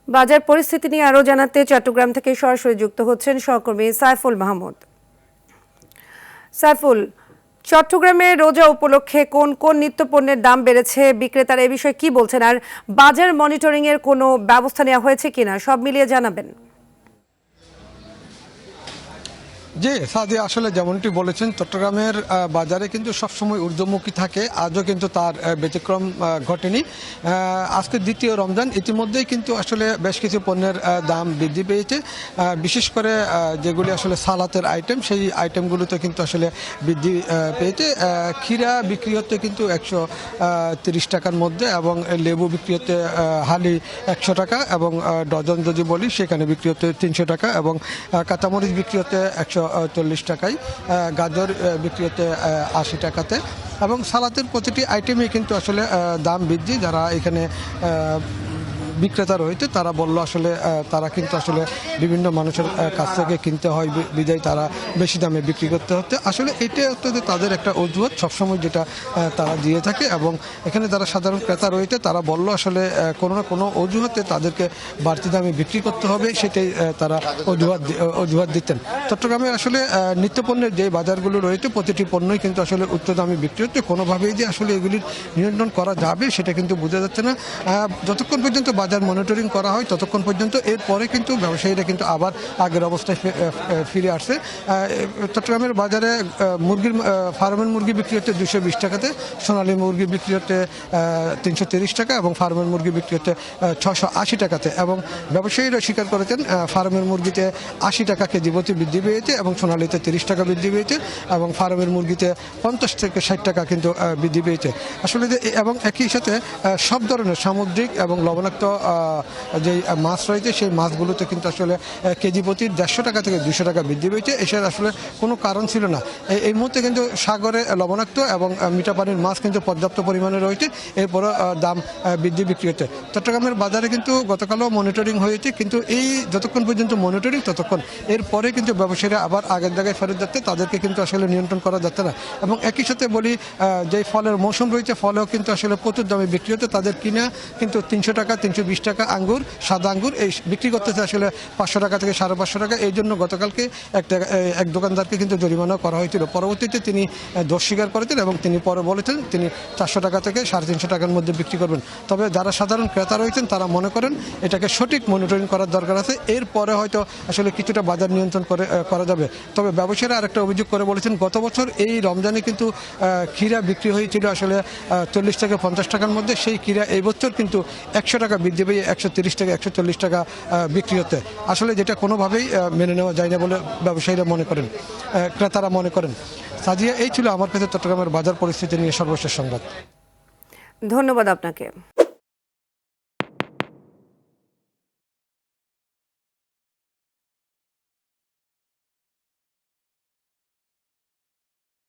বাজার পরিস্থিতি নিয়ে আরো জানাতে চট্টগ্রাম থেকে সরাসরি যুক্ত হচ্ছেন সহকর্মী সাইফুল মাহমুদ। সাইফুল, চট্টগ্রামে রোজা উপলক্ষে কোন কোন নিত্যপণ্যের দাম বেড়েছে, বিক্রেতারা এই বিষয়ে কি বলছেন, আর বাজার মনিটরিং এর কোনো ব্যবস্থা নেওয়া হয়েছে কিনা সব মিলিয়ে জানাবেন। জি সাদি, আসলে যেমনটি বলেছেন, চট্টগ্রামের বাজারে কিন্তু সবসময় ঊর্ধ্বমুখী থাকে, আজও কিন্তু তার ব্যতিক্রম ঘটেনি। আজকে দ্বিতীয় রমজান, ইতিমধ্যেই কিন্তু আসলে বেশ কিছু পণ্যের দাম বৃদ্ধি পেয়েছে। বিশেষ করে যেগুলি আসলে সালাতের আইটেম, সেই আইটেমগুলোতে কিন্তু আসলে বৃদ্ধি পেয়েছে। ক্ষীরা বিক্রি হচ্ছে কিন্তু 130 টাকার মধ্যে, এবং লেবু বিক্রি হচ্ছে হালি 100 টাকা, এবং ডজন যদি বলি সেখানে বিক্রি হচ্ছে 300 টাকা, এবং কাঁচামরিচ বিক্রি হচ্ছে 140 টাকায়, গাজর বিক্রি হচ্ছে 80 টাকাতে, এবং সালাতের প্রতিটি আইটেমে কিন্তু আসলে দাম বৃদ্ধি। যারা এখানে বিক্রেতা রয়েছে তারা বললো আসলে তারা কিন্তু আসলে বিভিন্ন মানুষের কাছ থেকে কিনতে হয় বিদায় তারা বেশি দামে বিক্রি করতে হচ্ছে। আসলে এটা হচ্ছে যে তাদের একটা অজুহাত সবসময়, যেটা তারা দিয়ে থাকে, এবং এখানে যারা সাধারণ ক্রেতা রয়েছে তারা বললো আসলে কোনো না কোনো অজুহাতে তাদেরকে বাড়তি দামে বিক্রি করতে হবে, সেটাই তারা অজুহাত দিতেন। চট্টগ্রামে আসলে নিত্যপণ্যের যে বাজারগুলো রয়েছে প্রতিটি পণ্যই কিন্তু আসলে উচ্চ দামে বিক্রি হচ্ছে। কোনোভাবেই যে আসলে এগুলির নিয়ন্ত্রণ করা যাবে সেটা কিন্তু বোঝা যাচ্ছে না। যতক্ষণ পর্যন্ত বাজার মনিটরিং করা হয় ততক্ষণ পর্যন্ত, এরপরে কিন্তু ব্যবসায়ীরা কিন্তু আবার আগের অবস্থায় ফিরে আসছে। চট্টগ্রামের বাজারে ফার্মের মুরগি বিক্রি হচ্ছে 220 টাকাতে, সোনালী মুরগি বিক্রি হচ্ছে 330 টাকা, এবং ফার্মের মুরগি বিক্রি হচ্ছে 680 টাকাতে, এবং ব্যবসায়ীরা স্বীকার করেছেন ফার্মের মুরগিতে 80 টাকা কেজি প্রতি বৃদ্ধি পেয়েছে, এবং সোনালীতে 30 টাকা বৃদ্ধি পেয়েছে, এবং ফার্মের মুরগিতে 50 থেকে 60 টাকা কিন্তু বৃদ্ধি পেয়েছে। আসলে এবং একই সাথে সব ধরনের সামুদ্রিক এবং লবণাক্ত যে মাছ রয়েছে সেই মাছগুলোতে কিন্তু আসলে কেজি প্রতি 150 টাকা থেকে 200 টাকা বৃদ্ধি পেয়েছে। এসব আসলে কোনো কারণ ছিল না। এই মুহূর্তে কিন্তু সাগরে লবণাক্ত এবং মিঠা পানির মাছ কিন্তু পর্যাপ্ত পরিমাণে রয়েছে, এরপরও দাম বৃদ্ধি বিক্রি হচ্ছে। চট্টগ্রামের বাজারে কিন্তু গতকালও মনিটরিং হয়েছে, কিন্তু এই যতক্ষণ পর্যন্ত মনিটরিং ততক্ষণ, এরপরে কিন্তু ব্যবসায়ীরা আবার আগের জায়গায় ফেরত যাচ্ছে, তাদেরকে কিন্তু আসলে নিয়ন্ত্রণ করা যাচ্ছে না। এবং একই সাথে বলি, যে ফলের মৌসুম রয়েছে ফলেও কিন্তু আসলে প্রচুর দামে বিক্রি হচ্ছে, তাদের কিনা কিন্তু 300 টাকা 320 টাকা আঙ্গুর, সাদা আঙ্গুর এই বিক্রি করতেছে আসলে 500 টাকা থেকে 550 টাকা। এই জন্য গতকালকে এক দোকানদারকে কিন্তু জরিমানা করা হয়েছিল। পরবর্তীতে তিনি দোষ স্বীকার করেছেন, এবং তিনি পরে বলেছেন তিনি 400 টাকা থেকে 350 টাকার মধ্যে বিক্রি করবেন। তবে যারা সাধারণ ক্রেতা রয়েছেন তারা মনে করেন এটাকে সঠিক মনিটরিং করার দরকার আছে, এরপরে হয়তো আসলে কিছুটা বাজার নিয়ন্ত্রণ করা যাবে। তবে ব্যবসায়ীরা আরেকটা অভিযোগ করে বলেছেন, গত বছর এই রমজানে কিন্তু ক্ষীরা বিক্রি হয়েছিল আসলে 40 থেকে 50 টাকার মধ্যে, সেই ক্ষীরা এই বছর কিন্তু 100 টাকা বৃদ্ধি পেয়ে 130 থেকে 140 টাকা বিক্রি হতে, আসলে যেটা কোনোভাবেই মেনে নেওয়া যায় না বলে ব্যবসায়ীরা মনে করেন, ক্রেতারা মনে করেন। সাজিয়া, এই ছিল আমার কাছে চট্টগ্রামের বাজার পরিস্থিতি নিয়ে সর্বশেষ সংবাদ। ধন্যবাদ আপনাকে।